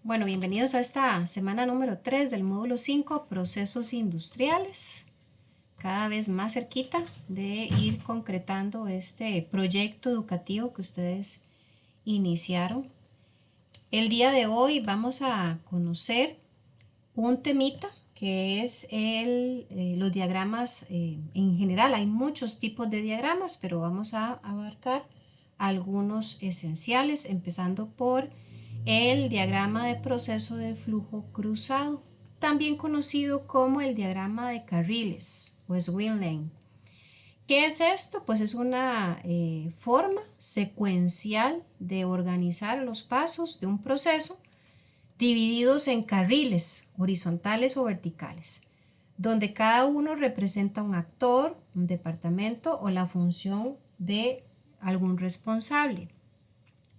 Bueno, bienvenidos a esta semana número 3 del módulo 5, procesos industriales. Cada vez más cerquita de ir concretando este proyecto educativo que ustedes iniciaron. El día de hoy vamos a conocer un temita que es los diagramas en general. Hay muchos tipos de diagramas, pero vamos a abarcar algunos esenciales, empezando por el diagrama de proceso de flujo cruzado, también conocido como el diagrama de carriles o swing lane. ¿Qué es esto? Pues es una forma secuencial de organizar los pasos de un proceso divididos en carriles horizontales o verticales, donde cada uno representa un actor, un departamento o la función de algún responsable.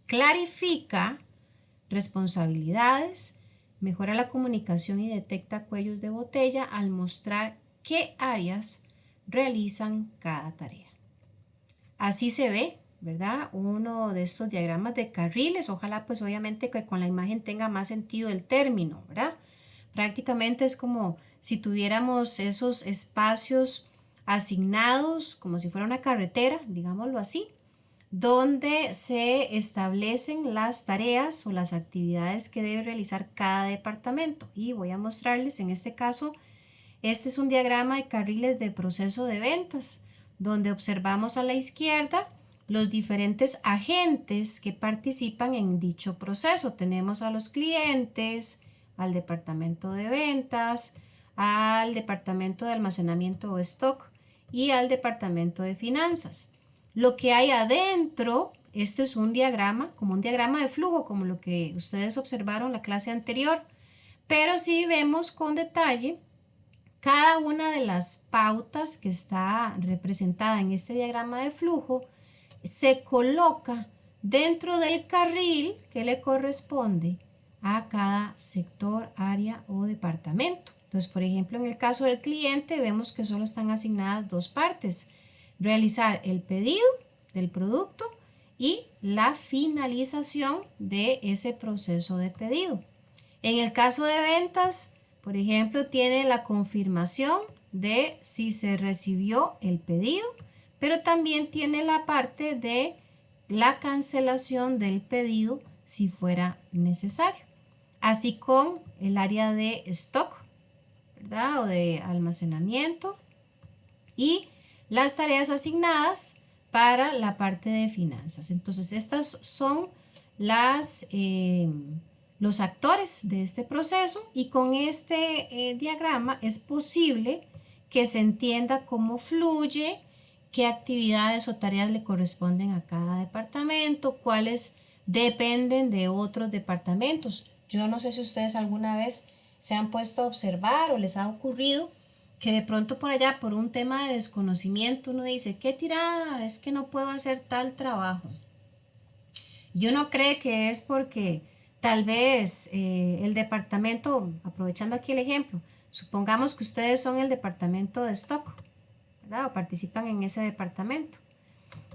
Clarifica responsabilidades, mejora la comunicación y detecta cuellos de botella al mostrar qué áreas realizan cada tarea. Así se ve, ¿verdad? Uno de estos diagramas de carriles. Ojalá pues obviamente que con la imagen tenga más sentido el término, ¿verdad? Prácticamente es como si tuviéramos esos espacios asignados como si fuera una carretera, digámoslo así, donde se establecen las tareas o las actividades que debe realizar cada departamento. Y voy a mostrarles en este caso, este es un diagrama de carriles de proceso de ventas, donde observamos a la izquierda los diferentes agentes que participan en dicho proceso. Tenemos a los clientes, al departamento de ventas, al departamento de almacenamiento o stock y al departamento de finanzas. Lo que hay adentro, este es un diagrama, como un diagrama de flujo, como lo que ustedes observaron en la clase anterior, pero si vemos con detalle, cada una de las pautas que está representada en este diagrama de flujo se coloca dentro del carril que le corresponde a cada sector, área o departamento. Entonces, por ejemplo, en el caso del cliente vemos que solo están asignadas dos partes: realizar el pedido del producto y la finalización de ese proceso de pedido. En el caso de ventas, por ejemplo, tiene la confirmación de si se recibió el pedido, pero también tiene la parte de la cancelación del pedido si fuera necesario. Así con el área de stock, ¿verdad? O de almacenamiento y las tareas asignadas para la parte de finanzas. Entonces, estas son los actores de este proceso, y con este diagrama es posible que se entienda cómo fluye, qué actividades o tareas le corresponden a cada departamento, cuáles dependen de otros departamentos. Yo no sé si ustedes alguna vez se han puesto a observar o les ha ocurrido que de pronto por allá, por un tema de desconocimiento, uno dice: qué tirada, es que no puedo hacer tal trabajo. Y uno cree que es porque tal vez el departamento, aprovechando aquí el ejemplo, supongamos que ustedes son el departamento de stock, ¿verdad? O participan en ese departamento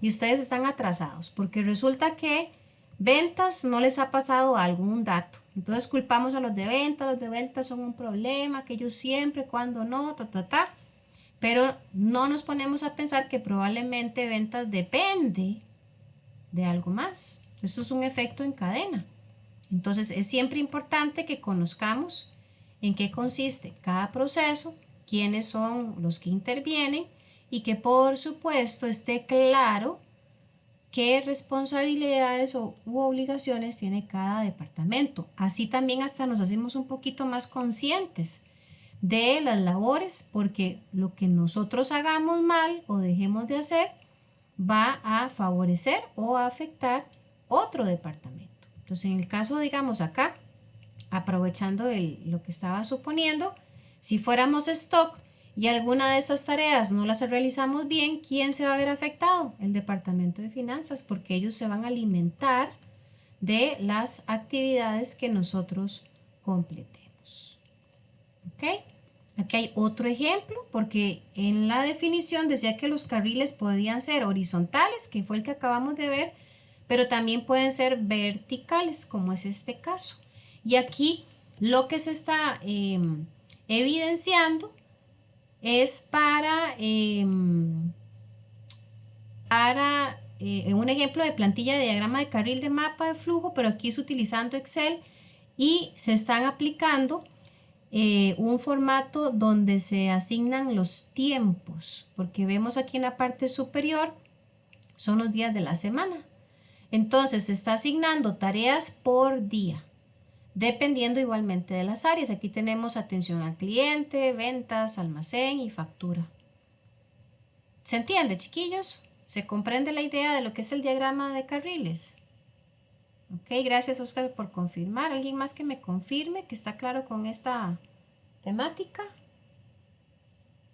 y ustedes están atrasados porque resulta que ventas no les ha pasado algún dato. Entonces culpamos a los de ventas son un problema, que ellos siempre, cuando no, pero no nos ponemos a pensar que probablemente ventas depende de algo más. Esto es un efecto en cadena. Entonces es siempre importante que conozcamos en qué consiste cada proceso, quiénes son los que intervienen y que por supuesto esté claro qué responsabilidades u obligaciones tiene cada departamento. Así también hasta nos hacemos un poquito más conscientes de las labores, porque lo que nosotros hagamos mal o dejemos de hacer va a favorecer o a afectar otro departamento. Entonces, en el caso, digamos acá, aprovechando lo que estaba suponiendo, si fuéramos stock y alguna de estas tareas no las realizamos bien, ¿quién se va a ver afectado? El departamento de finanzas, porque ellos se van a alimentar de las actividades que nosotros completemos. ¿Ok? Aquí hay otro ejemplo, porque en la definición decía que los carriles podían ser horizontales, que fue el que acabamos de ver, pero también pueden ser verticales, como es este caso. Y aquí lo que se está evidenciando es un ejemplo de plantilla de diagrama de carril de mapa de flujo, pero aquí es utilizando Excel y se están aplicando un formato donde se asignan los tiempos, porque vemos aquí en la parte superior son los días de la semana. Entonces se está asignando tareas por día, dependiendo igualmente de las áreas. Aquí tenemos atención al cliente, ventas, almacén y factura. ¿Se entiende, chiquillos? ¿Se comprende la idea de lo que es el diagrama de carriles? Ok, gracias Oscar por confirmar. ¿Alguien más que me confirme que está claro con esta temática?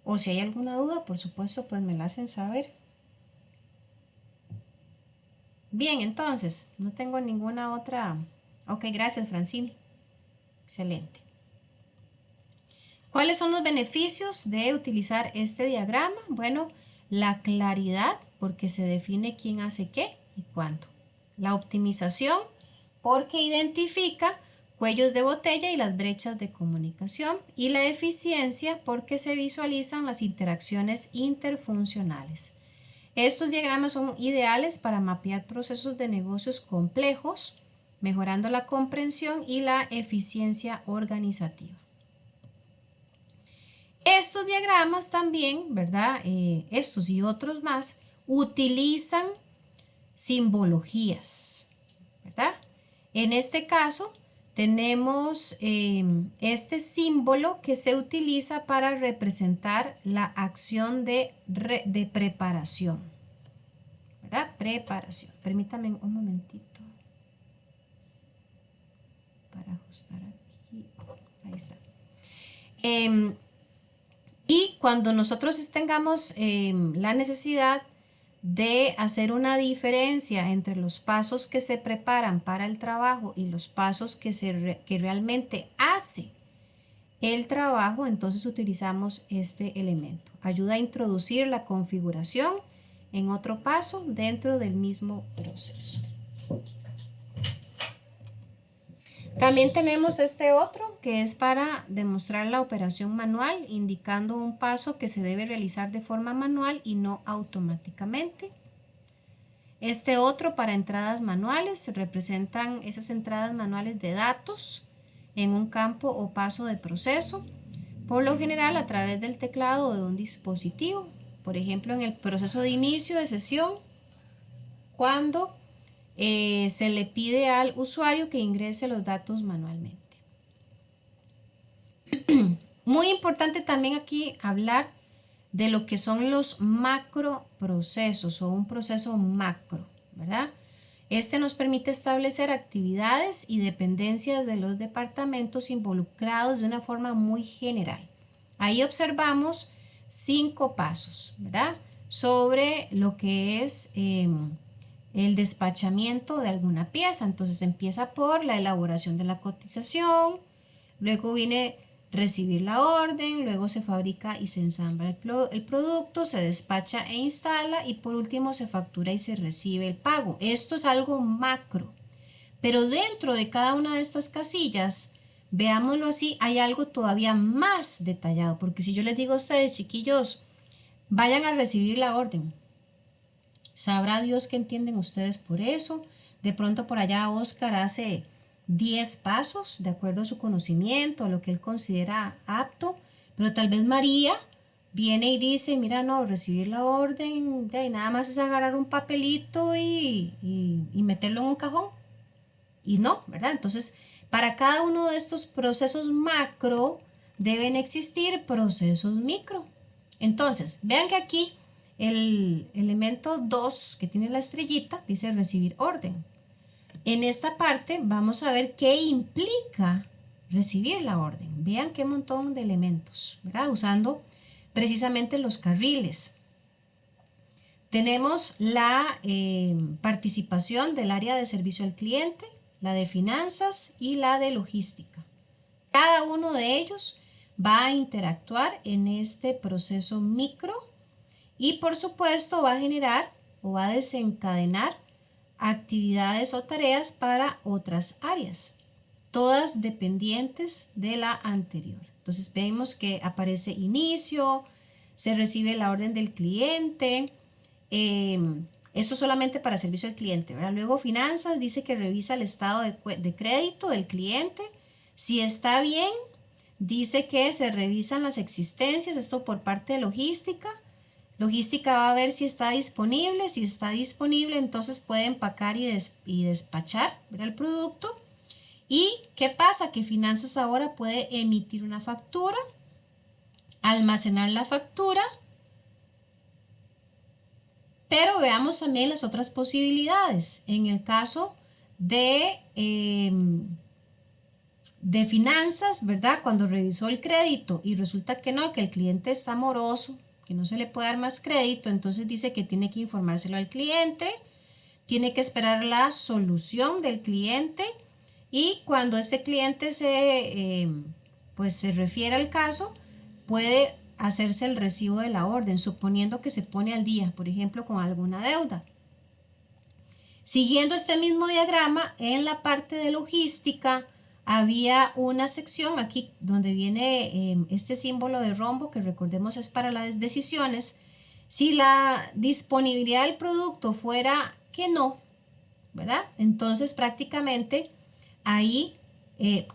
O si hay alguna duda, por supuesto, pues me la hacen saber. Bien, entonces, no tengo ninguna otra. Ok, gracias Francine. Excelente. ¿Cuáles son los beneficios de utilizar este diagrama? Bueno, la claridad, porque se define quién hace qué y cuándo. La optimización, porque identifica cuellos de botella y las brechas de comunicación. Y la eficiencia, porque se visualizan las interacciones interfuncionales. Estos diagramas son ideales para mapear procesos de negocios complejos, mejorando la comprensión y la eficiencia organizativa. Estos diagramas también, ¿verdad? Estos y otros más utilizan simbologías, ¿verdad? En este caso tenemos este símbolo que se utiliza para representar la acción de preparación, ¿verdad? Preparación. Permítame un momentito para ajustar aquí. Ahí está. Y cuando nosotros tengamos la necesidad de hacer una diferencia entre los pasos que se preparan para el trabajo y los pasos que realmente hace el trabajo, entonces utilizamos este elemento. Ayuda a introducir la configuración en otro paso dentro del mismo proceso. También tenemos este otro que es para demostrar la operación manual, indicando un paso que se debe realizar de forma manual y no automáticamente. Este otro para entradas manuales, se representan esas entradas manuales de datos en un campo o paso de proceso, por lo general a través del teclado de un dispositivo. Por ejemplo, en el proceso de inicio de sesión, cuando se le pide al usuario que ingrese los datos manualmente. Muy importante también aquí hablar de lo que son los macroprocesos o un proceso macro, ¿verdad? Este nos permite establecer actividades y dependencias de los departamentos involucrados de una forma muy general. Ahí observamos 5 pasos, ¿verdad? Sobre lo que es el despachamiento de alguna pieza. Entonces empieza por la elaboración de la cotización, luego viene recibir la orden, luego se fabrica y se ensambla el producto, se despacha e instala y por último se factura y se recibe el pago. Esto es algo macro, pero dentro de cada una de estas casillas, veámoslo así, hay algo todavía más detallado, porque si yo les digo a ustedes, chiquillos, vayan a recibir la orden, sabrá Dios qué entienden ustedes por eso. De pronto por allá Oscar hace 10 pasos de acuerdo a su conocimiento, a lo que él considera apto, pero tal vez María viene y dice, mira, no, recibir la orden, y nada más es agarrar un papelito y meterlo en un cajón. Y no, ¿verdad? Entonces, para cada uno de estos procesos macro deben existir procesos micro. Entonces, vean que aquí el elemento 2 que tiene la estrellita dice recibir orden. En esta parte vamos a ver qué implica recibir la orden. Vean qué montón de elementos, ¿verdad? Usando precisamente los carriles. Tenemos la participación del área de servicio al cliente, la de finanzas y la de logística. Cada uno de ellos va a interactuar en este proceso micro y por supuesto va a generar o va a desencadenar actividades o tareas para otras áreas. todas dependientes de la anterior. Entonces vemos que aparece inicio, se recibe la orden del cliente, esto solamente para servicio al cliente, ¿verdad? Luego finanzas dice que revisa el estado de crédito del cliente. Si está bien, dice que se revisan las existencias, esto por parte de logística. Logística va a ver si está disponible. Si está disponible, entonces puede empacar y despachar, ¿verdad? El producto. ¿Y qué pasa? Que finanzas ahora puede emitir una factura, almacenar la factura. Pero veamos también las otras posibilidades. En el caso de finanzas, ¿verdad? Cuando revisó el crédito y resulta que no, que el cliente está moroso, que no se le puede dar más crédito, entonces dice que tiene que informárselo al cliente, tiene que esperar la solución del cliente y cuando este cliente pues se refiere al caso, puede hacerse el recibo de la orden, suponiendo que se pone al día, por ejemplo, con alguna deuda. Siguiendo este mismo diagrama, en la parte de logística había una sección aquí donde viene este símbolo de rombo, que recordemos es para las decisiones. Si la disponibilidad del producto fuera que no, ¿verdad? Entonces prácticamente ahí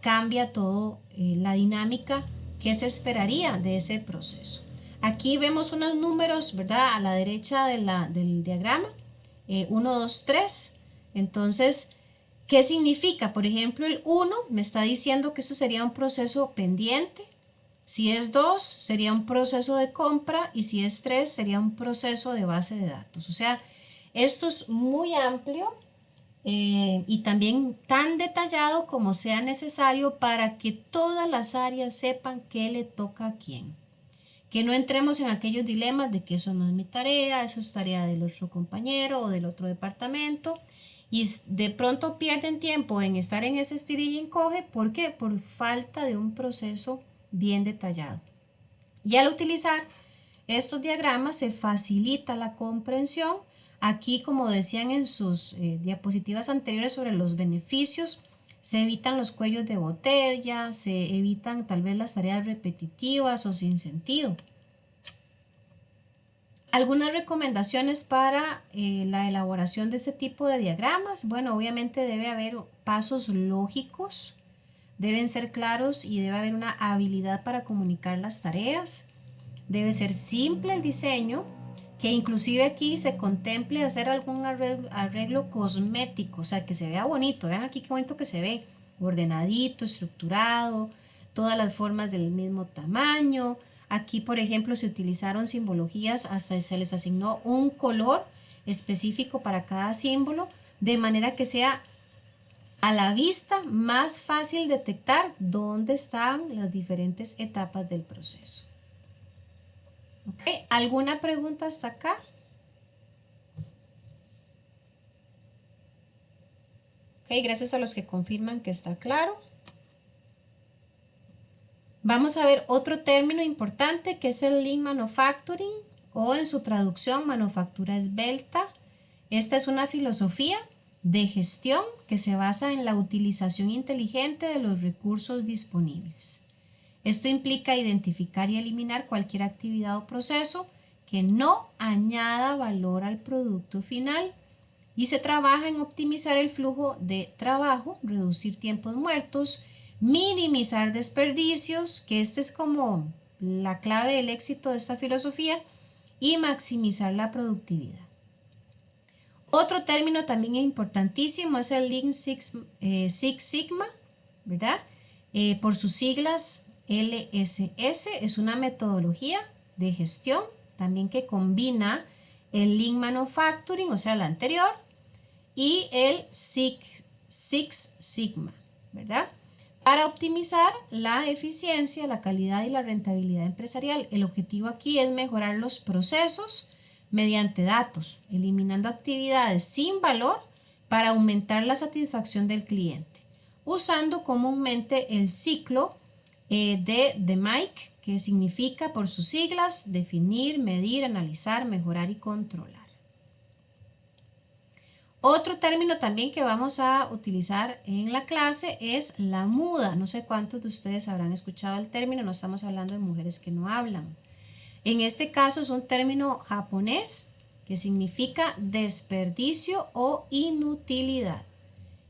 cambia todo la dinámica que se esperaría de ese proceso. Aquí vemos unos números, ¿verdad? A la derecha del diagrama, 1, 2, 3. Entonces, ¿qué significa? Por ejemplo, el 1 me está diciendo que eso sería un proceso pendiente. Si es 2, sería un proceso de compra y si es 3, sería un proceso de base de datos. O sea, esto es muy amplio y también tan detallado como sea necesario para que todas las áreas sepan qué le toca a quién. Que no entremos en aquellos dilemas de que eso no es mi tarea, eso es tarea del otro compañero o del otro departamento. Y de pronto pierden tiempo en estar en ese estirilla y encoge. ¿Por qué? Por falta de un proceso bien detallado. Y al utilizar estos diagramas se facilita la comprensión. Aquí, como decían en sus diapositivas anteriores sobre los beneficios, se evitan los cuellos de botella, se evitan tal vez las tareas repetitivas o sin sentido. Algunas recomendaciones para la elaboración de este tipo de diagramas. Bueno, obviamente debe haber pasos lógicos, deben ser claros y debe haber una habilidad para comunicar las tareas. Debe ser simple el diseño, que inclusive aquí se contemple hacer algún arreglo cosmético, o sea, que se vea bonito. Vean aquí qué bonito que se ve, ordenadito, estructurado, todas las formas del mismo tamaño. Aquí, por ejemplo, se utilizaron simbologías, hasta se les asignó un color específico para cada símbolo, de manera que sea a la vista más fácil detectar dónde están las diferentes etapas del proceso. ¿Okay? ¿Alguna pregunta hasta acá? Ok, gracias a los que confirman que está claro. Vamos a ver otro término importante que es el Lean Manufacturing o en su traducción manufactura esbelta. Esta es una filosofía de gestión que se basa en la utilización inteligente de los recursos disponibles. Esto implica identificar y eliminar cualquier actividad o proceso que no añada valor al producto final y se trabaja en optimizar el flujo de trabajo, reducir tiempos muertos, minimizar desperdicios, que este es como la clave del éxito de esta filosofía, y maximizar la productividad. Otro término también importantísimo es el Lean Six Sigma, ¿verdad? Por sus siglas LSS, es una metodología de gestión también que combina el Lean Manufacturing, o sea, la anterior, y el Six Sigma, ¿verdad? Para optimizar la eficiencia, la calidad y la rentabilidad empresarial. El objetivo aquí es mejorar los procesos mediante datos, eliminando actividades sin valor para aumentar la satisfacción del cliente, usando comúnmente el ciclo de DMAIC, que significa por sus siglas definir, medir, analizar, mejorar y controlar. Otro término también que vamos a utilizar en la clase es la muda. No sé cuántos de ustedes habrán escuchado el término, no estamos hablando de mujeres que no hablan. En este caso es un término japonés que significa desperdicio o inutilidad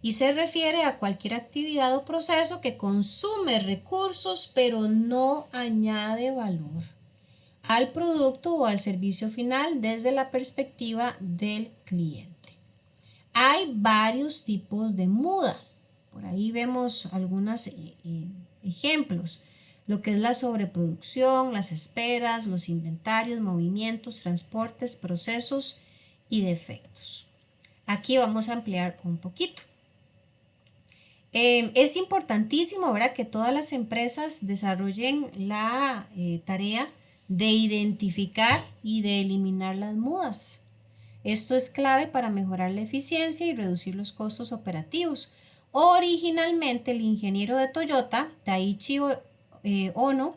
y se refiere a cualquier actividad o proceso que consume recursos pero no añade valor al producto o al servicio final desde la perspectiva del cliente. Hay varios tipos de muda. Por ahí vemos algunos ejemplos. Lo que es la sobreproducción, las esperas, los inventarios, movimientos, transportes, procesos y defectos. Aquí vamos a ampliar un poquito. Es importantísimo, ¿verdad?, que todas las empresas desarrollen la tarea de identificar y de eliminar las mudas. Esto es clave para mejorar la eficiencia y reducir los costos operativos. Originalmente, el ingeniero de Toyota, Taiichi Ono,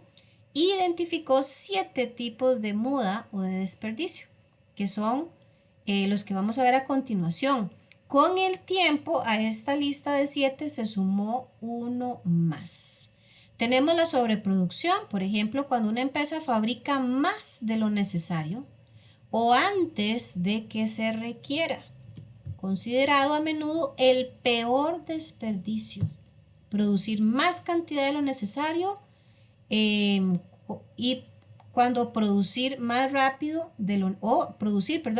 identificó 7 tipos de muda o de desperdicio, que son los que vamos a ver a continuación. Con el tiempo, a esta lista de 7 se sumó uno más. Tenemos la sobreproducción, por ejemplo, cuando una empresa fabrica más de lo necesario o antes de que se requiera, considerado a menudo el peor desperdicio. Producir más cantidad de lo necesario y cuando producir más rápido de lo,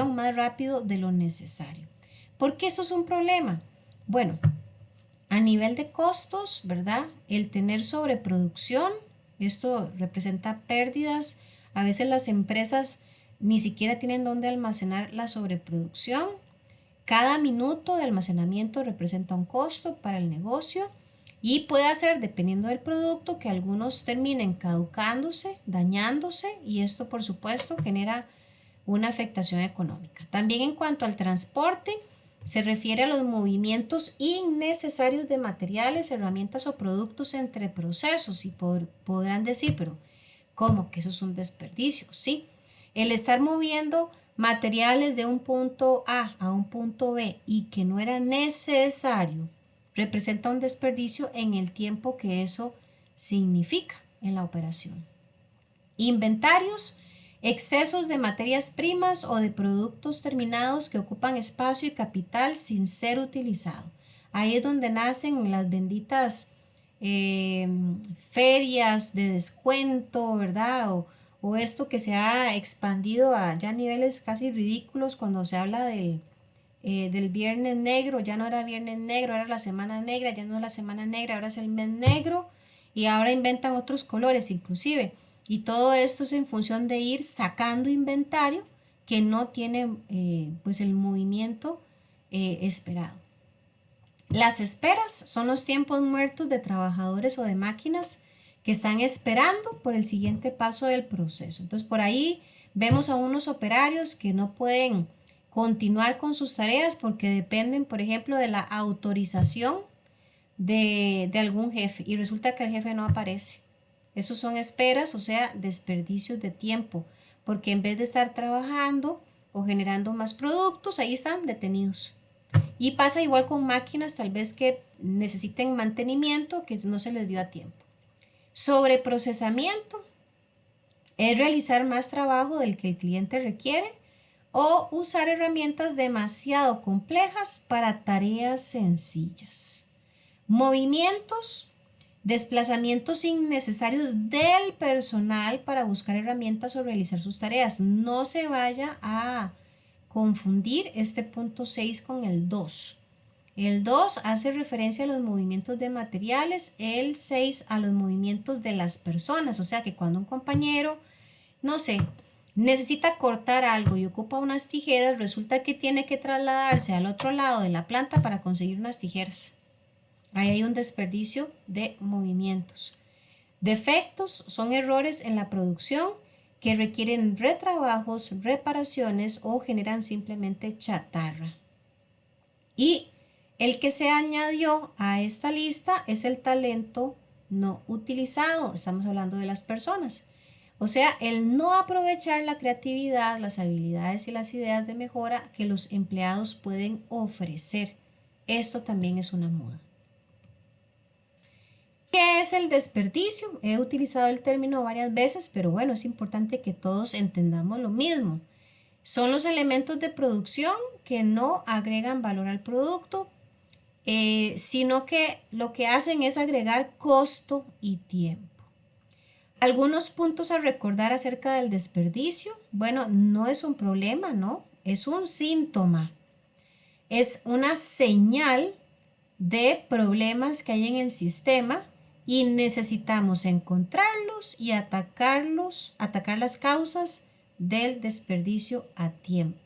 más rápido de lo necesario. ¿Por qué esto es un problema? Bueno, a nivel de costos, ¿verdad? El tener sobreproducción, esto representa pérdidas. A veces las empresas ni siquiera tienen dónde almacenar la sobreproducción. Cada minuto de almacenamiento representa un costo para el negocio y puede hacer, dependiendo del producto, que algunos terminen caducándose, dañándose, y esto por supuesto genera una afectación económica. También en cuanto al transporte, se refiere a los movimientos innecesarios de materiales, herramientas o productos entre procesos y podrán decir, pero ¿cómo que eso es un desperdicio? Sí, el estar moviendo materiales de un punto A un punto B y que no era necesario representa un desperdicio en el tiempo que eso significa en la operación. Inventarios, excesos de materias primas o de productos terminados que ocupan espacio y capital sin ser utilizado. Ahí es donde nacen las benditas ferias de descuento, ¿verdad? O esto que se ha expandido a ya niveles casi ridículos cuando se habla del viernes negro. Ya no era viernes negro, era la semana negra, ya no es la semana negra, ahora es el mes negro y ahora inventan otros colores inclusive. Y todo esto es en función de ir sacando inventario que no tiene pues el movimiento esperado. Las esperas son los tiempos muertos de trabajadores o de máquinas que están esperando por el siguiente paso del proceso. Entonces por ahí vemos a unos operarios que no pueden continuar con sus tareas porque dependen, por ejemplo, de la autorización de algún jefe y resulta que el jefe no aparece. Esos son esperas, o sea, desperdicios de tiempo, porque en vez de estar trabajando o generando más productos, ahí están detenidos. Y pasa igual con máquinas tal vez que necesiten mantenimiento que no se les dio a tiempo. Sobreprocesamiento es realizar más trabajo del que el cliente requiere o usar herramientas demasiado complejas para tareas sencillas. Movimientos, desplazamientos innecesarios del personal para buscar herramientas o realizar sus tareas. No se vaya a confundir este punto 6 con el 2. El 2 hace referencia a los movimientos de materiales, el 6 a los movimientos de las personas. O sea que cuando un compañero, no sé, necesita cortar algo y ocupa unas tijeras, resulta que tiene que trasladarse al otro lado de la planta para conseguir unas tijeras. Ahí hay un desperdicio de movimientos. Defectos son errores en la producción que requieren retrabajos, reparaciones o generan simplemente chatarra. Y el que se añadió a esta lista es el talento no utilizado. Estamos hablando de las personas. O sea, el no aprovechar la creatividad, las habilidades y las ideas de mejora que los empleados pueden ofrecer. Esto también es una moda. ¿Qué es el desperdicio? He utilizado el término varias veces, pero bueno, es importante que todos entendamos lo mismo. Son los elementos de producción que no agregan valor al producto, sino que lo que hacen es agregar costo y tiempo. Algunos puntos a recordar acerca del desperdicio. Bueno, no es un problema, ¿no? Es un síntoma. Es una señal de problemas que hay en el sistema y necesitamos encontrarlos y atacar las causas del desperdicio a tiempo.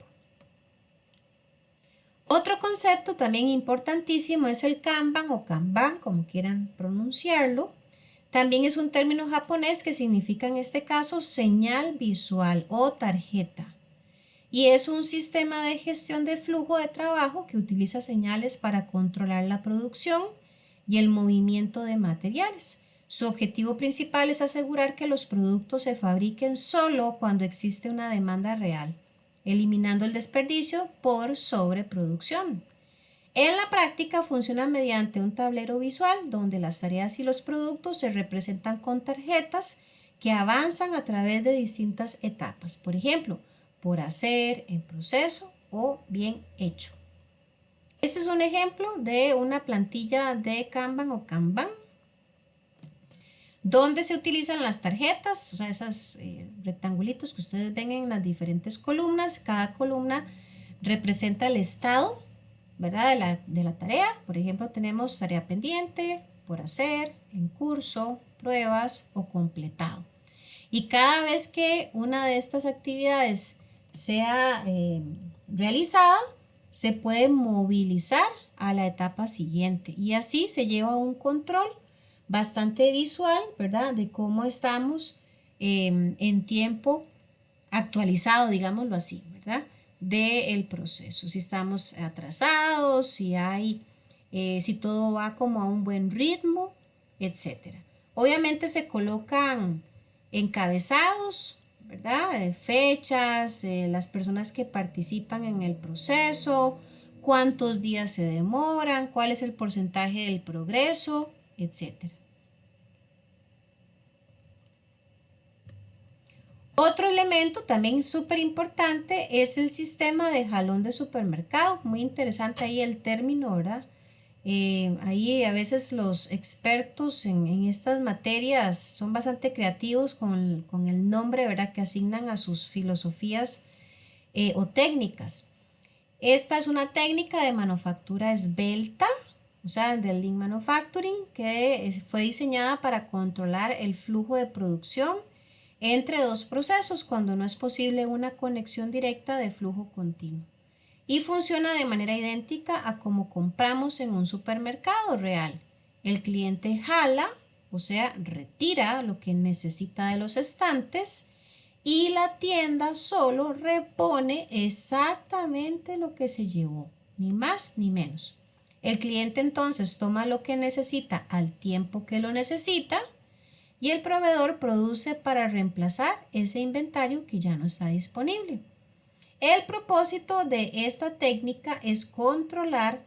Otro concepto también importantísimo es el Kanban o Kanban, como quieran pronunciarlo. También es un término japonés que significa en este caso señal visual o tarjeta. Y es un sistema de gestión de flujo de trabajo que utiliza señales para controlar la producción y el movimiento de materiales. Su objetivo principal es asegurar que los productos se fabriquen solo cuando existe una demanda real, eliminando el desperdicio por sobreproducción. En la práctica funciona mediante un tablero visual donde las tareas y los productos se representan con tarjetas que avanzan a través de distintas etapas. Por ejemplo, por hacer, en proceso o bien hecho. Este es un ejemplo de una plantilla de Kanban o Kanban donde se utilizan las tarjetas, o sea, esos rectangulitos que ustedes ven en las diferentes columnas. Cada columna representa el estado, ¿verdad? De la tarea. Por ejemplo, tenemos tarea pendiente, por hacer, en curso, pruebas o completado. Y cada vez que una de estas actividades sea realizada, se puede movilizar a la etapa siguiente y así se lleva un control bastante visual, ¿verdad? De cómo estamos en tiempo actualizado, digámoslo así, ¿verdad? Del proceso, si estamos atrasados, si todo va como a un buen ritmo, etcétera. Obviamente se colocan encabezados, ¿verdad? Fechas, las personas que participan en el proceso, cuántos días se demoran, cuál es el porcentaje del progreso, etcétera. Otro elemento también súper importante es el sistema de jalón de supermercado. Muy interesante ahí el término, ¿verdad? Ahí a veces los expertos en estas materias son bastante creativos con el nombre, ¿verdad?, que asignan a sus filosofías o técnicas. Esta es una técnica de manufactura esbelta, o sea, del Lean Manufacturing, que fue diseñada para controlar el flujo de producción entre dos procesos cuando no es posible una conexión directa de flujo continuo. Y funciona de manera idéntica a como compramos en un supermercado real. El cliente jala, o sea, retira lo que necesita de los estantes y la tienda solo repone exactamente lo que se llevó, ni más ni menos. El cliente entonces toma lo que necesita al tiempo que lo necesita y el proveedor produce para reemplazar ese inventario que ya no está disponible. El propósito de esta técnica es controlar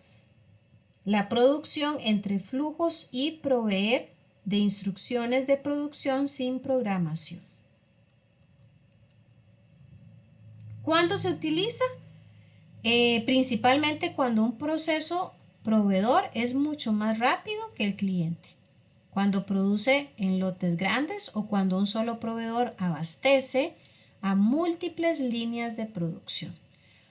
la producción entre flujos y proveer de instrucciones de producción sin programación. ¿Cuándo se utiliza? Principalmente cuando un proceso proveedor es mucho más rápido que el cliente, cuando produce en lotes grandes o cuando un solo proveedor abastece a múltiples líneas de producción.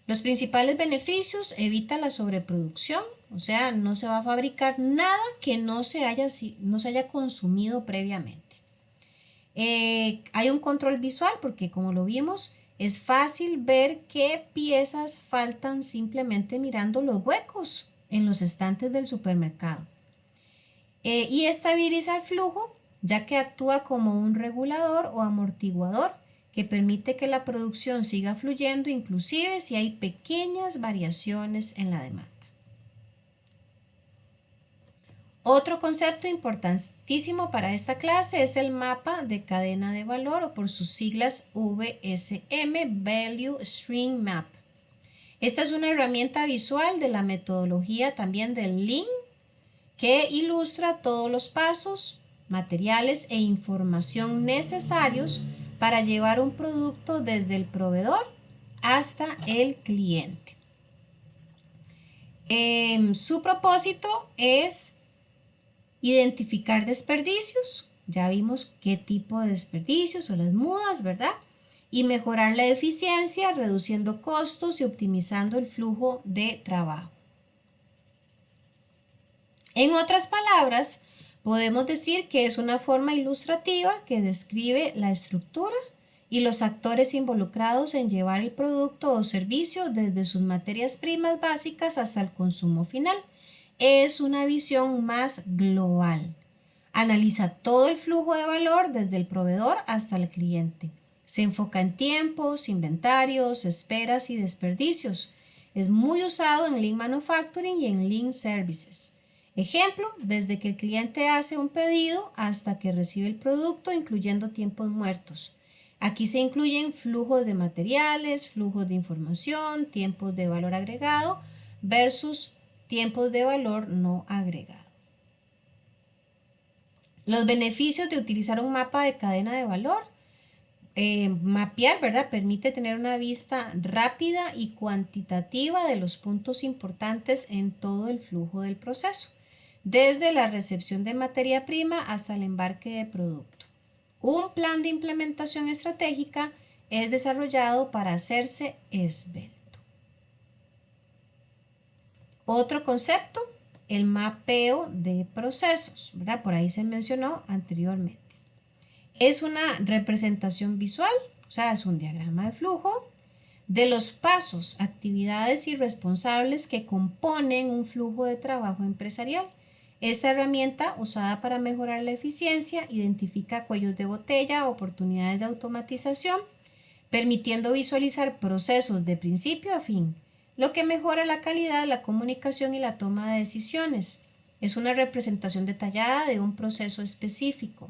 Los principales beneficios: evita la sobreproducción, o sea, no se va a fabricar nada que no se haya consumido previamente. Hay un control visual porque, como lo vimos, es fácil ver qué piezas faltan simplemente mirando los huecos en los estantes del supermercado. Y estabiliza el flujo, ya que actúa como un regulador o amortiguador que permite que la producción siga fluyendo inclusive si hay pequeñas variaciones en la demanda. Otro concepto importantísimo para esta clase es el mapa de cadena de valor o por sus siglas VSM, Value Stream Map. Esta es una herramienta visual de la metodología también del Lean que ilustra todos los pasos, materiales e información necesarios para llevar un producto desde el proveedor hasta el cliente. Su propósito es identificar desperdicios, ya vimos qué tipo de desperdicios o las mudas, ¿verdad? Y mejorar la eficiencia, reduciendo costos y optimizando el flujo de trabajo. En otras palabras, podemos decir que es una forma ilustrativa que describe la estructura y los actores involucrados en llevar el producto o servicio desde sus materias primas básicas hasta el consumo final. Es una visión más global. Analiza todo el flujo de valor desde el proveedor hasta el cliente. Se enfoca en tiempos, inventarios, esperas y desperdicios. Es muy usado en Lean Manufacturing y en Lean Services. Ejemplo, desde que el cliente hace un pedido hasta que recibe el producto, incluyendo tiempos muertos. Aquí se incluyen flujos de materiales, flujos de información, tiempos de valor agregado versus tiempos de valor no agregado. Los beneficios de utilizar un mapa de cadena de valor. Mapear, ¿verdad? Permite tener una vista rápida y cuantitativa de los puntos importantes en todo el flujo del proceso, desde la recepción de materia prima hasta el embarque de producto. Un plan de implementación estratégica es desarrollado para hacerse esbelto. Otro concepto, el mapeo de procesos, ¿verdad? Por ahí se mencionó anteriormente. Es una representación visual, o sea, es un diagrama de flujo de los pasos, actividades y responsables que componen un flujo de trabajo empresarial. Esta herramienta, usada para mejorar la eficiencia, identifica cuellos de botella, oportunidades de automatización, permitiendo visualizar procesos de principio a fin, lo que mejora la calidad, la comunicación y la toma de decisiones. Es una representación detallada de un proceso específico.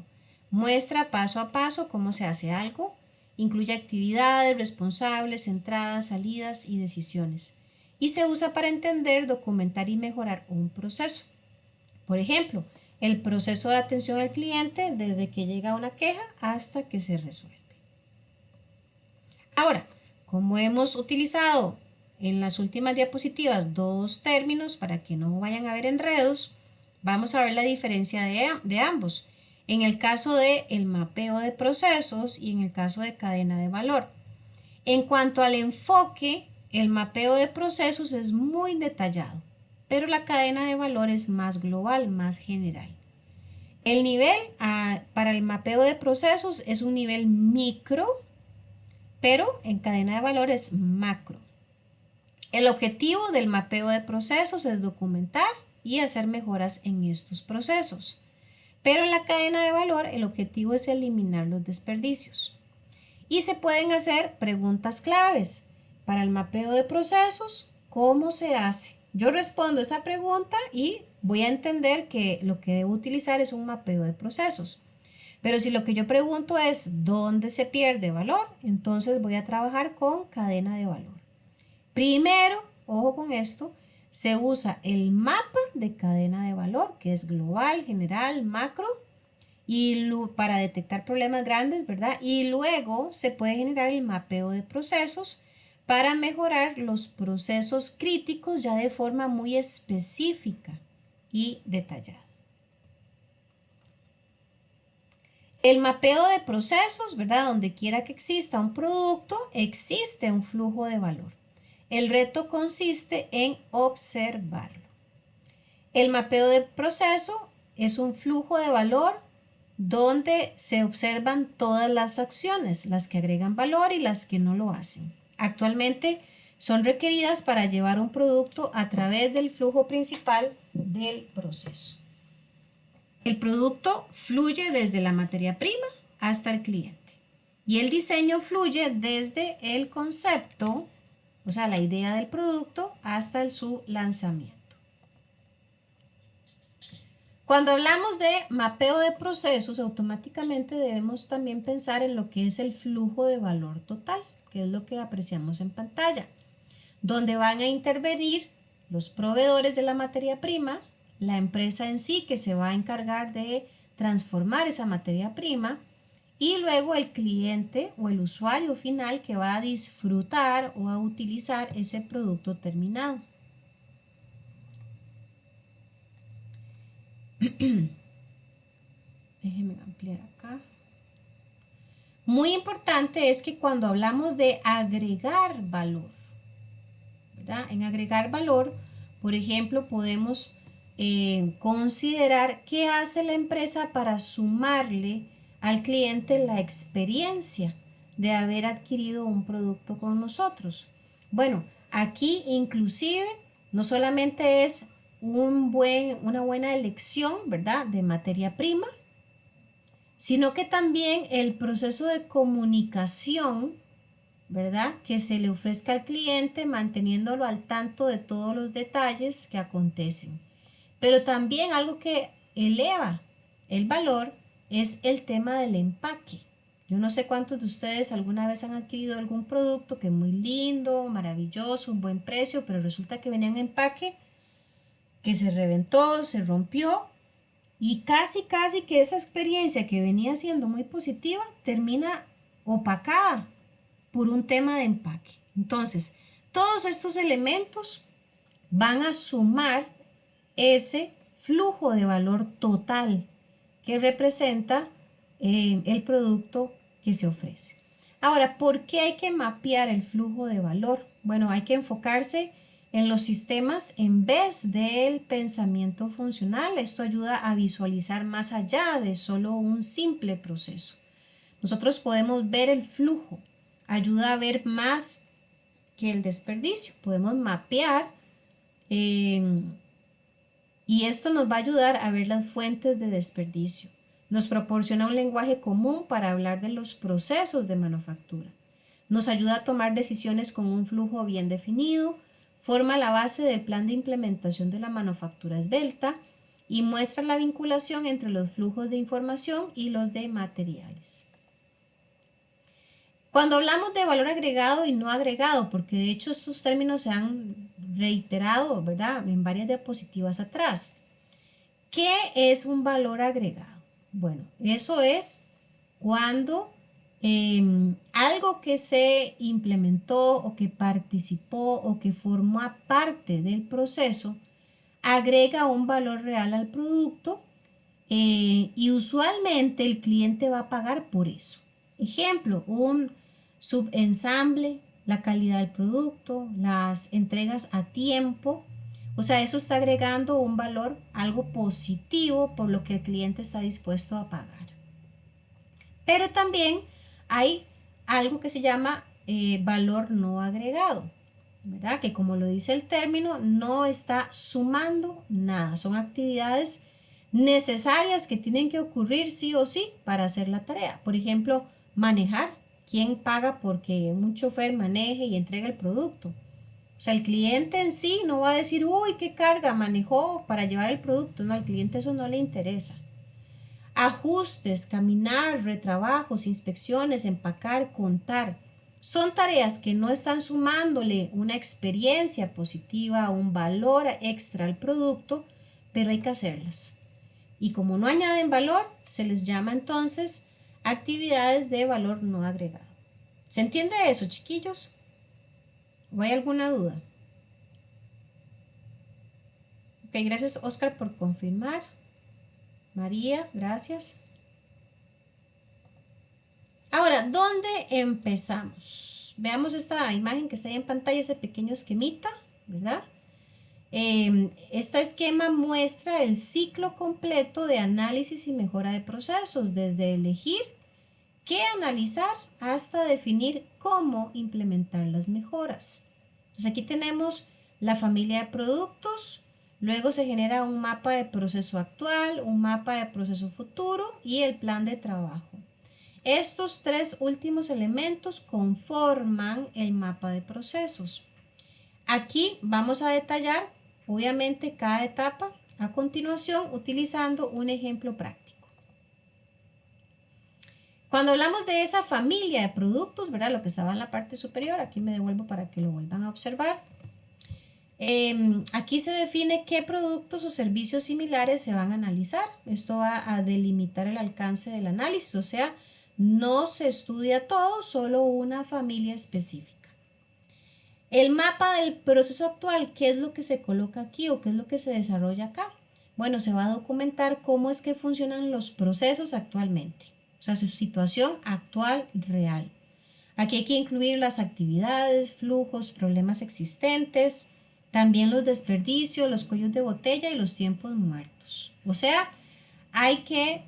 Muestra paso a paso cómo se hace algo, incluye actividades, responsables, entradas, salidas y decisiones. Y se usa para entender, documentar y mejorar un proceso. Por ejemplo, el proceso de atención al cliente desde que llega una queja hasta que se resuelve. Ahora, como hemos utilizado en las últimas diapositivas dos términos para que no vayan a haber enredos, vamos a ver la diferencia de ambos. En el caso del mapeo de procesos y en el caso de cadena de valor. En cuanto al enfoque, el mapeo de procesos es muy detallado, pero la cadena de valor es más global, más general. El nivel para el mapeo de procesos es un nivel micro, pero en cadena de valor es macro. El objetivo del mapeo de procesos es documentar y hacer mejoras en estos procesos. Pero en la cadena de valor el objetivo es eliminar los desperdicios. Y se pueden hacer preguntas claves. Para el mapeo de procesos, ¿cómo se hace? Yo respondo esa pregunta y voy a entender que lo que debo utilizar es un mapeo de procesos. Pero si lo que yo pregunto es ¿dónde se pierde valor? Entonces voy a trabajar con cadena de valor. Primero, ojo con esto, se usa el mapa de cadena de valor, que es global, general, macro, y para detectar problemas grandes, ¿verdad? Y luego se puede generar el mapeo de procesos para mejorar los procesos críticos ya de forma muy específica y detallada. El mapeo de procesos, ¿verdad? Donde quiera que exista un producto, existe un flujo de valor. El reto consiste en observarlo. El mapeo de proceso es un flujo de valor donde se observan todas las acciones, las que agregan valor y las que no lo hacen. Actualmente son requeridas para llevar un producto a través del flujo principal del proceso. El producto fluye desde la materia prima hasta el cliente y el diseño fluye desde el concepto, o sea, la idea del producto, hasta su lanzamiento. Cuando hablamos de mapeo de procesos, automáticamente debemos también pensar en lo que es el flujo de valor total, que es lo que apreciamos en pantalla, donde van a intervenir los proveedores de la materia prima, la empresa en sí que se va a encargar de transformar esa materia prima y luego el cliente o el usuario final que va a disfrutar o a utilizar ese producto terminado. Déjenme ampliar acá. Muy importante es que cuando hablamos de agregar valor, ¿verdad? En agregar valor, por ejemplo, podemos considerar qué hace la empresa para sumarle al cliente la experiencia de haber adquirido un producto con nosotros. Bueno, aquí inclusive no solamente es una buena elección, ¿verdad?, de materia prima, sino que también el proceso de comunicación, ¿verdad?, que se le ofrezca al cliente manteniéndolo al tanto de todos los detalles que acontecen. Pero también algo que eleva el valor es el tema del empaque. Yo no sé cuántos de ustedes alguna vez han adquirido algún producto que es muy lindo, maravilloso, un buen precio, pero resulta que venía un empaque que se reventó, se rompió y casi que esa experiencia que venía siendo muy positiva termina opacada por un tema de empaque. Entonces, todos estos elementos van a sumar ese flujo de valor total que representa el producto que se ofrece. Ahora, ¿por qué hay que mapear el flujo de valor? Bueno, hay que enfocarse en los sistemas en vez del pensamiento funcional. Esto ayuda a visualizar más allá de solo un simple proceso. Nosotros podemos ver el flujo, ayuda a ver más que el desperdicio. Podemos mapear y esto nos va a ayudar a ver las fuentes de desperdicio. Nos proporciona un lenguaje común para hablar de los procesos de manufactura. Nos ayuda a tomar decisiones con un flujo bien definido, forma la base del plan de implementación de la manufactura esbelta y muestra la vinculación entre los flujos de información y los de materiales. Cuando hablamos de valor agregado y no agregado, porque de hecho estos términos se han reiterado, ¿verdad?, en varias diapositivas atrás. ¿Qué es un valor agregado? Bueno, eso es cuando algo que se implementó o que participó o que forma parte del proceso agrega un valor real al producto y usualmente el cliente va a pagar por eso. Ejemplo, un subensamble, la calidad del producto, las entregas a tiempo. O sea, eso está agregando un valor, algo positivo por lo que el cliente está dispuesto a pagar. Pero también hay algo que se llama valor no agregado, ¿verdad? Que como lo dice el término, no está sumando nada. Son actividades necesarias que tienen que ocurrir sí o sí para hacer la tarea. Por ejemplo, manejar. ¿Quién paga porque un chofer maneje y entregue el producto? O sea, el cliente en sí no va a decir, uy, qué carga manejó para llevar el producto. No, al cliente eso no le interesa. Ajustes, caminar, retrabajos, inspecciones, empacar, contar. Son tareas que no están sumándole una experiencia positiva, un valor extra al producto, pero hay que hacerlas. Y como no añaden valor, se les llama entonces actividades de valor no agregado. ¿Se entiende eso, chiquillos? ¿O hay alguna duda? Ok, gracias Oscar por confirmar. María, gracias. Ahora, ¿dónde empezamos? Veamos esta imagen que está ahí en pantalla, ese pequeño esquemita, ¿verdad? Este esquema muestra el ciclo completo de análisis y mejora de procesos, desde elegir qué analizar hasta definir cómo implementar las mejoras. Entonces aquí tenemos la familia de productos, luego se genera un mapa de proceso actual, un mapa de proceso futuro y el plan de trabajo. Estos tres últimos elementos conforman el mapa de procesos. Aquí vamos a detallar, obviamente, cada etapa a continuación utilizando un ejemplo práctico. Cuando hablamos de esa familia de productos, ¿verdad? Lo que estaba en la parte superior, aquí me devuelvo para que lo vuelvan a observar. Aquí se define qué productos o servicios similares se van a analizar. Esto va a delimitar el alcance del análisis, o sea, no se estudia todo, solo una familia específica. El mapa del proceso actual, ¿qué es lo que se coloca aquí o qué es lo que se desarrolla acá? Bueno, se va a documentar cómo es que funcionan los procesos actualmente, o sea, su situación actual real. Aquí hay que incluir las actividades, flujos, problemas existentes, también los desperdicios, los cuellos de botella y los tiempos muertos. O sea, hay que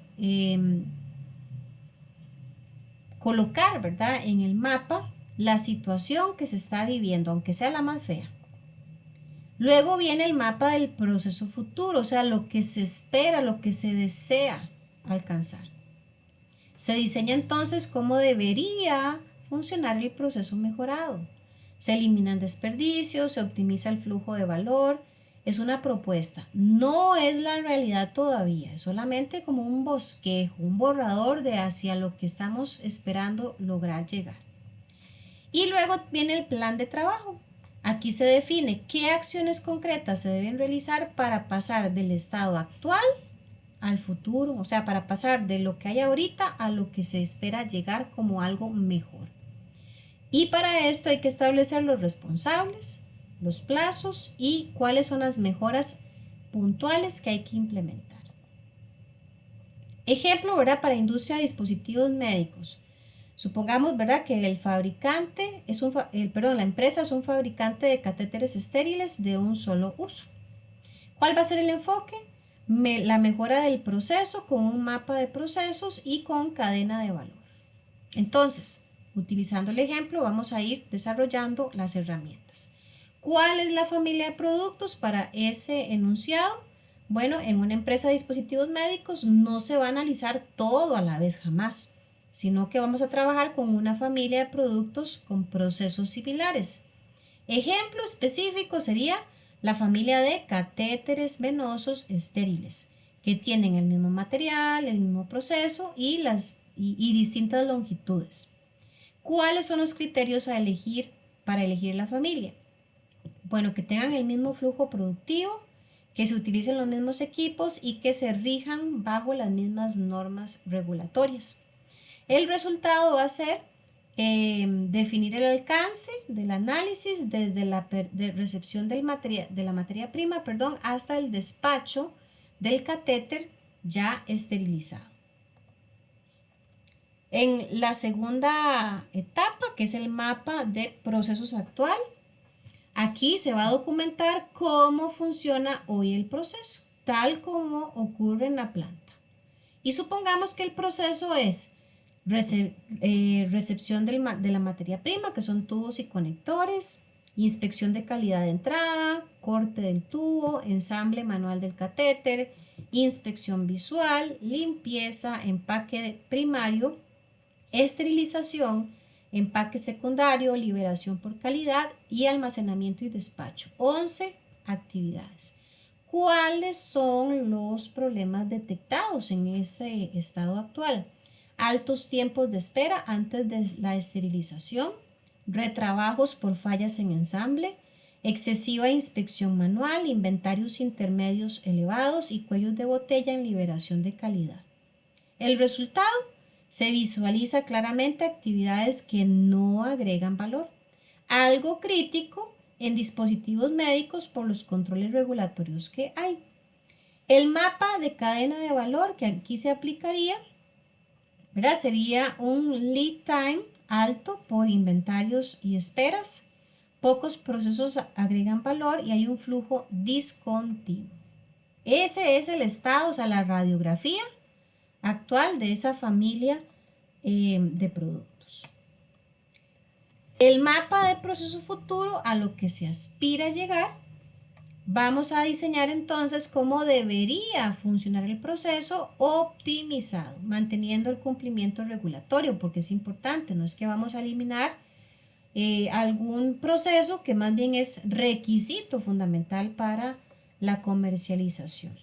colocar, ¿verdad?, en el mapa la situación que se está viviendo, aunque sea la más fea. Luego viene el mapa del proceso futuro, o sea, lo que se espera, lo que se desea alcanzar. Se diseña entonces cómo debería funcionar el proceso mejorado. Se eliminan desperdicios, se optimiza el flujo de valor. Es una propuesta, no es la realidad todavía, es solamente como un bosquejo, un borrador de hacia lo que estamos esperando lograr llegar. Y luego viene el plan de trabajo. Aquí se define qué acciones concretas se deben realizar para pasar del estado actual al futuro, o sea, para pasar de lo que hay ahorita a lo que se espera llegar como algo mejor. Y para esto hay que establecer los responsables, los plazos y cuáles son las mejoras puntuales que hay que implementar. Ejemplo, ¿verdad? Para industria de dispositivos médicos. Supongamos, ¿verdad?, que el fabricante es la empresa es un fabricante de catéteres estériles de un solo uso. ¿Cuál va a ser el enfoque? La mejora del proceso con un mapa de procesos y con cadena de valor. Entonces, utilizando el ejemplo, vamos a ir desarrollando las herramientas. ¿Cuál es la familia de productos para ese enunciado? Bueno, en una empresa de dispositivos médicos no se va a analizar todo a la vez jamás, sino que vamos a trabajar con una familia de productos con procesos similares. Ejemplo específico sería la familia de catéteres venosos estériles, que tienen el mismo material, el mismo proceso y distintas longitudes. ¿Cuáles son los criterios a elegir para elegir la familia? Bueno, que tengan el mismo flujo productivo, que se utilicen los mismos equipos y que se rijan bajo las mismas normas regulatorias. El resultado va a ser definir el alcance del análisis desde la recepción de la materia prima, hasta el despacho del catéter ya esterilizado. En la segunda etapa, que es el mapa de procesos actual, aquí se va a documentar cómo funciona hoy el proceso, tal como ocurre en la planta. Y supongamos que el proceso es recepción de la materia prima, que son tubos y conectores, inspección de calidad de entrada, corte del tubo, ensamble manual del catéter, inspección visual, limpieza, empaque primario, esterilización, empaque secundario, liberación por calidad y almacenamiento y despacho. 11 actividades. ¿Cuáles son los problemas detectados en ese estado actual? Altos tiempos de espera antes de la esterilización, retrabajos por fallas en ensamble, excesiva inspección manual, inventarios intermedios elevados y cuellos de botella en liberación de calidad. El resultado: se visualiza claramente actividades que no agregan valor, algo crítico en dispositivos médicos por los controles regulatorios que hay. El mapa de cadena de valor que aquí se aplicaría, ¿verdad?, sería un lead time alto por inventarios y esperas, pocos procesos agregan valor y hay un flujo discontinuo. Ese es el estado, o sea, la radiografía actual de esa familia de productos. El mapa de proceso futuro a lo que se aspira a llegar, vamos a diseñar entonces cómo debería funcionar el proceso optimizado, manteniendo el cumplimiento regulatorio, porque es importante, no es que vamos a eliminar algún proceso que más bien es requisito fundamental para la comercialización.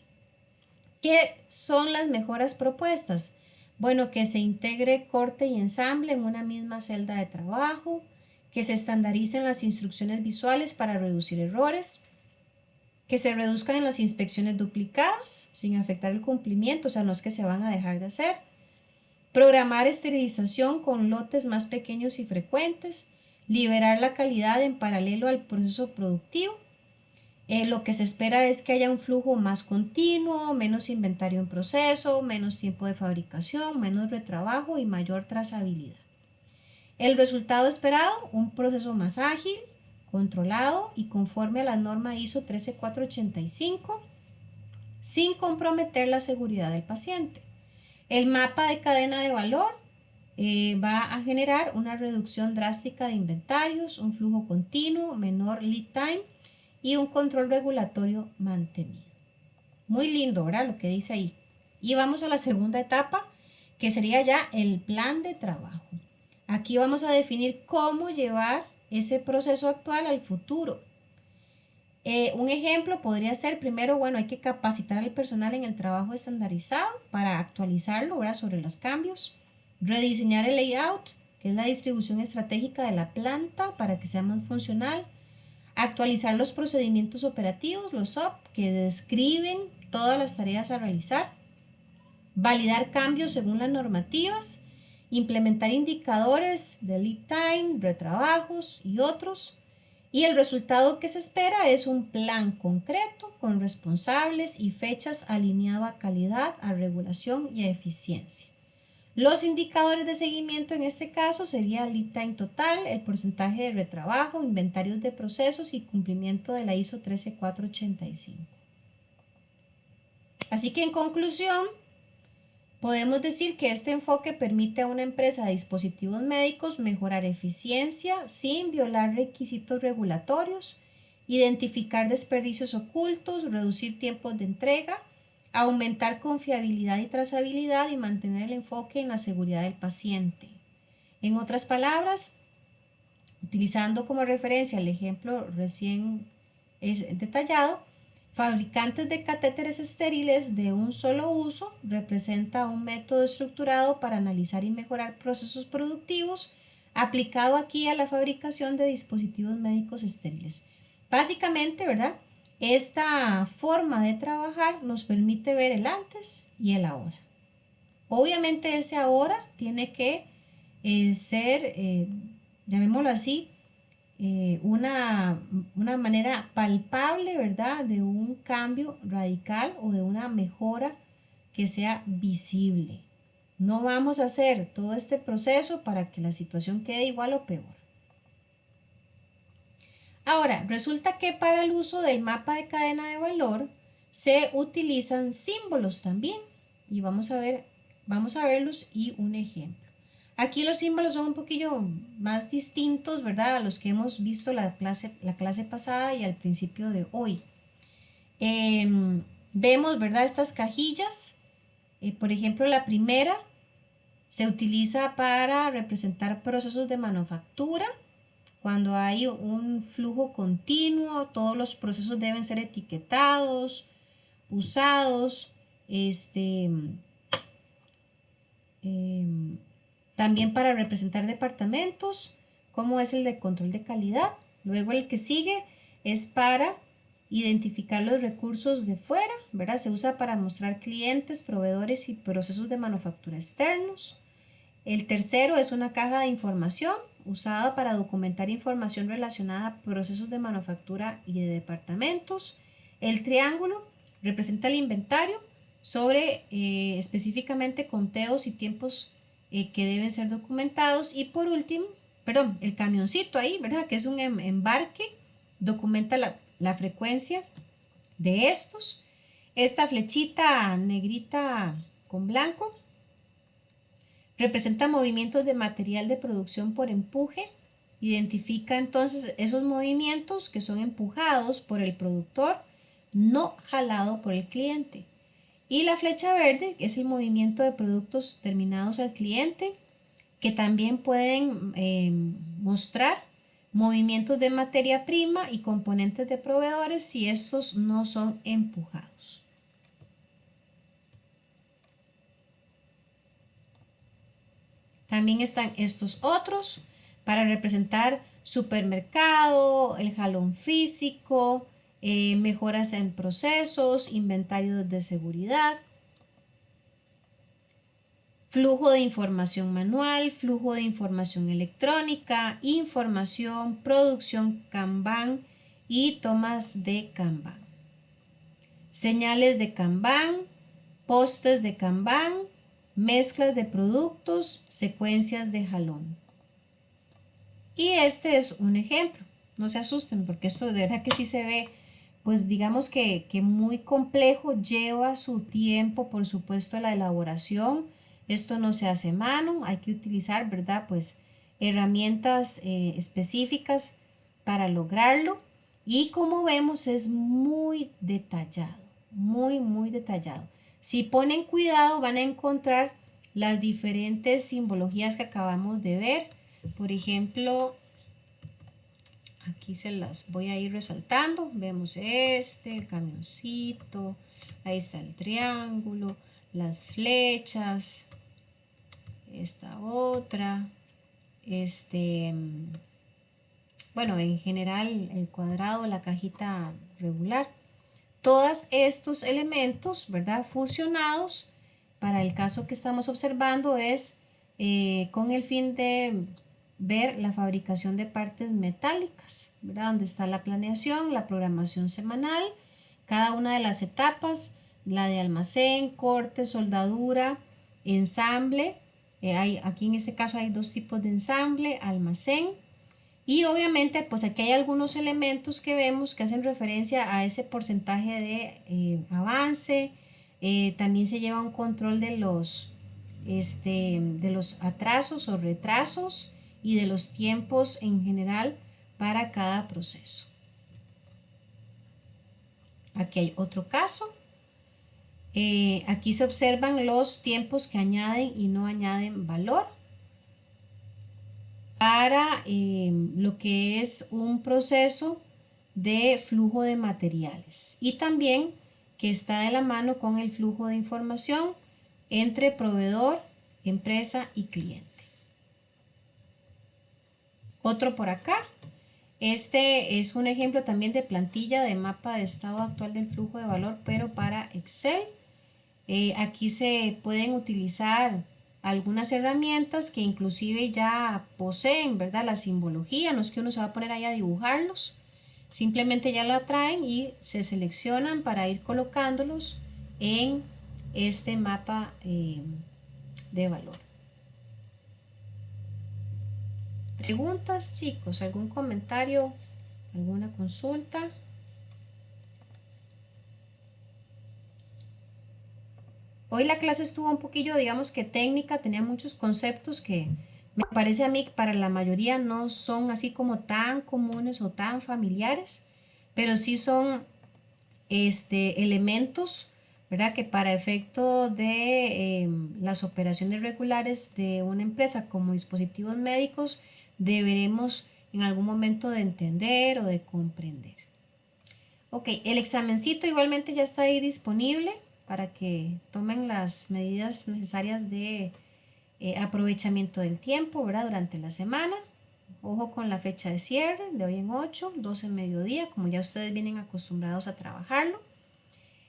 ¿Qué son las mejoras propuestas? Bueno, que se integre corte y ensamble en una misma celda de trabajo, que se estandaricen las instrucciones visuales para reducir errores, que se reduzcan en las inspecciones duplicadas sin afectar el cumplimiento, o sea, no es que se van a dejar de hacer. Programar esterilización con lotes más pequeños y frecuentes, liberar la calidad en paralelo al proceso productivo. Lo que se espera es que haya un flujo más continuo, menos inventario en proceso, menos tiempo de fabricación, menos retrabajo y mayor trazabilidad. El resultado esperado, un proceso más ágil, controlado y conforme a la norma ISO 13485, sin comprometer la seguridad del paciente. El mapa de cadena de valor va a generar una reducción drástica de inventarios, un flujo continuo, menor lead time y un control regulatorio mantenido. Muy lindo, ¿verdad? Lo que dice ahí. Y vamos a la segunda etapa, que sería ya el plan de trabajo. Aquí vamos a definir cómo llevar ese proceso actual al futuro. Un ejemplo podría ser, primero, bueno, hay que capacitar al personal en el trabajo estandarizado para actualizarlo, ¿verdad? Sobre los cambios. Rediseñar el layout, que es la distribución estratégica de la planta para que sea más funcional. Actualizar los procedimientos operativos, los SOP, que describen todas las tareas a realizar. Validar cambios según las normativas. Implementar indicadores de lead time, retrabajos y otros. Y el resultado que se espera es un plan concreto con responsables y fechas alineado a calidad, a regulación y a eficiencia. Los indicadores de seguimiento en este caso sería lead time total, el porcentaje de retrabajo, inventarios de procesos y cumplimiento de la ISO 13485. Así que en conclusión, podemos decir que este enfoque permite a una empresa de dispositivos médicos mejorar eficiencia sin violar requisitos regulatorios, identificar desperdicios ocultos, reducir tiempos de entrega, aumentar confiabilidad y trazabilidad y mantener el enfoque en la seguridad del paciente. En otras palabras, utilizando como referencia el ejemplo recién detallado, fabricantes de catéteres estériles de un solo uso representa un método estructurado para analizar y mejorar procesos productivos aplicado aquí a la fabricación de dispositivos médicos estériles. Básicamente, ¿verdad? Esta forma de trabajar nos permite ver el antes y el ahora. Obviamente ese ahora tiene que ser, llamémoslo así, una manera palpable, ¿verdad? De un cambio radical o de una mejora que sea visible. No vamos a hacer todo este proceso para que la situación quede igual o peor. Ahora, resulta que para el uso del mapa de cadena de valor se utilizan símbolos también y vamos a verlos y un ejemplo. Aquí los símbolos son un poquillo más distintos, ¿verdad? A los que hemos visto la clase pasada y al principio de hoy. Vemos, ¿verdad? Estas cajillas. Por ejemplo, la primera se utiliza para representar procesos de manufactura. Cuando hay un flujo continuo, todos los procesos deben ser etiquetados, usados, también para representar departamentos, como es el de control de calidad. Luego el que sigue es para identificar los recursos de fuera, ¿verdad? Se usa para mostrar clientes, proveedores y procesos de manufactura externos. El tercero es una caja de información usada para documentar información relacionada a procesos de manufactura y de departamentos. El triángulo representa el inventario sobre específicamente conteos y tiempos que deben ser documentados. Y por último, perdón, el camioncito ahí, ¿verdad? Que es un embarque, documenta la frecuencia de estos. Esta flechita negrita con blanco representa movimientos de material de producción por empuje. Identifica entonces esos movimientos que son empujados por el productor, no jalado por el cliente. Y la flecha verde es el movimiento de productos terminados al cliente, que también pueden mostrar movimientos de materia prima y componentes de proveedores si estos no son empujados. También están estos otros para representar supermercado, el jalón físico, mejoras en procesos, inventarios de seguridad, flujo de información manual, flujo de información electrónica, información, producción Kanban y tomas de Kanban. Señales de Kanban, postes de Kanban, mezclas de productos, secuencias de jalón. Y este es un ejemplo. No se asusten porque esto de verdad que sí se ve, pues digamos que muy complejo, lleva su tiempo, por supuesto, la elaboración. Esto no se hace a mano, hay que utilizar, ¿verdad? Pues herramientas específicas para lograrlo. Y como vemos es muy detallado, muy detallado. Si ponen cuidado van a encontrar las diferentes simbologías que acabamos de ver. Por ejemplo, aquí se las voy a ir resaltando. Vemos el camioncito, ahí está el triángulo, las flechas, esta otra, bueno, en general el cuadrado, la cajita regular. Todos estos elementos, ¿verdad? Fusionados, para el caso que estamos observando es con el fin de ver la fabricación de partes metálicas, ¿verdad? Donde está la planeación, la programación semanal, cada una de las etapas, la de almacén, corte, soldadura, ensamble. Aquí en este caso hay dos tipos de ensamble, almacén. Y obviamente pues aquí hay algunos elementos que vemos que hacen referencia a ese porcentaje de avance. También se lleva un control de los atrasos o retrasos y de los tiempos en general para cada proceso. Aquí hay otro caso. Aquí se observan los tiempos que añaden y no añaden valor para lo que es un proceso de flujo de materiales y también que está de la mano con el flujo de información entre proveedor, empresa y cliente. Otro por acá. Este es un ejemplo también de plantilla de mapa de estado actual del flujo de valor, pero para Excel. Aquí se pueden utilizar algunas herramientas que inclusive ya poseen, ¿verdad? La simbología, no es que uno se va a poner ahí a dibujarlos, simplemente ya la traen y se seleccionan para ir colocándolos en este mapa de valor. ¿Preguntas, chicos? ¿Algún comentario? ¿Alguna consulta? Hoy la clase estuvo un poquillo, digamos que técnica, tenía muchos conceptos que me parece a mí para la mayoría no son así como tan comunes o tan familiares, pero sí son elementos, ¿verdad? Que para efecto de las operaciones regulares de una empresa como dispositivos médicos deberemos en algún momento de entender o de comprender. Ok, el examencito igualmente ya está ahí disponible para que tomen las medidas necesarias de aprovechamiento del tiempo, ¿verdad? Durante la semana. Ojo con la fecha de cierre, de hoy en 8, 12 en mediodía, como ya ustedes vienen acostumbrados a trabajarlo.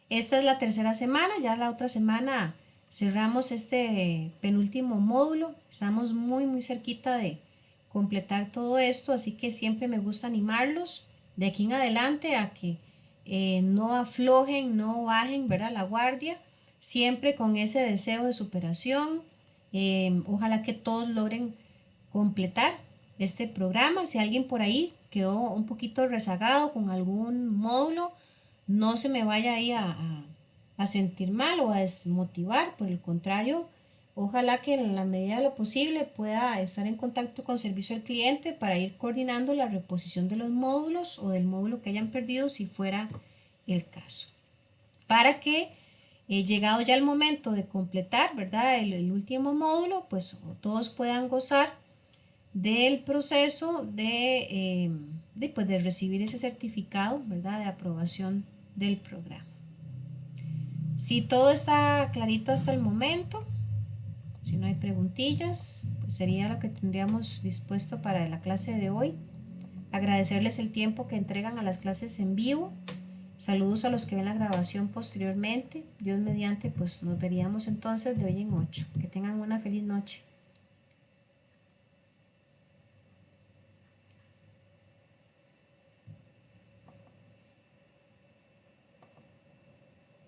Esta es la tercera semana, ya la otra semana cerramos este penúltimo módulo. Estamos muy cerquita de completar todo esto, así que siempre me gusta animarlos de aquí en adelante a que no aflojen, no bajen, ¿verdad? La guardia, siempre con ese deseo de superación. Ojalá que todos logren completar este programa. Si alguien por ahí quedó un poquito rezagado con algún módulo, no se me vaya ahí a sentir mal o a desmotivar. Por el contrario, ojalá que en la medida de lo posible pueda estar en contacto con servicio al cliente para ir coordinando la reposición de los módulos o del módulo que hayan perdido si fuera el caso. Para que llegado ya el momento de completar, ¿verdad? El último módulo, pues todos puedan gozar del proceso pues, de recibir ese certificado, ¿verdad?, de aprobación del programa. Si todo está clarito hasta el momento, si no hay preguntillas, pues sería lo que tendríamos dispuesto para la clase de hoy. Agradecerles el tiempo que entregan a las clases en vivo. Saludos a los que ven la grabación posteriormente. Dios mediante, pues nos veríamos entonces de hoy en 8. Que tengan una feliz noche.